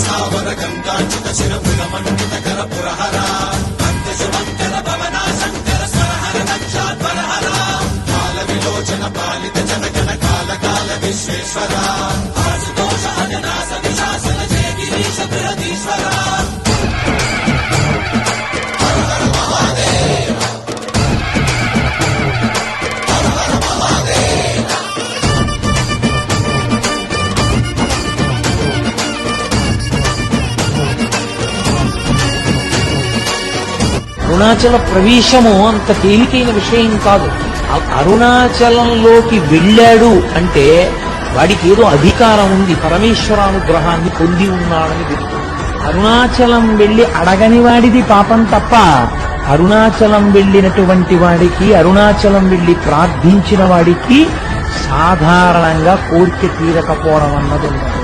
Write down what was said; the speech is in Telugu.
స్థావర గంగాచిత శిరపుర మండిత కర పురహర అంతశుమంకర భవనా శంకర స్వరహర నక్షాధ్వరహర కాల విలోచన పాలిత జనగణ కాల కాల విశ్వేశ్వర ఆశుతోష అజనాశ విశాసన జయ గిరీశ బృహదీశ్వర. అరుణాచల ప్రవేశము అంత తేలికైన విషయం కాదు. అరుణాచలంలోకి వెళ్ళాడు అంటే వాడికి ఏదో అధికారం ఉంది, పరమేశ్వరానుగ్రహాన్ని పొంది ఉన్నాడని గుర్తు. అరుణాచలం వెళ్ళి అడగని వాడిది పాపం తప్ప అరుణాచలం వెళ్ళినటువంటి వాడికి, అరుణాచలం వెళ్ళి ప్రార్థించిన వాడికి సాధారణంగా కోరిక తీరకపోవడం అన్నది ఉంది.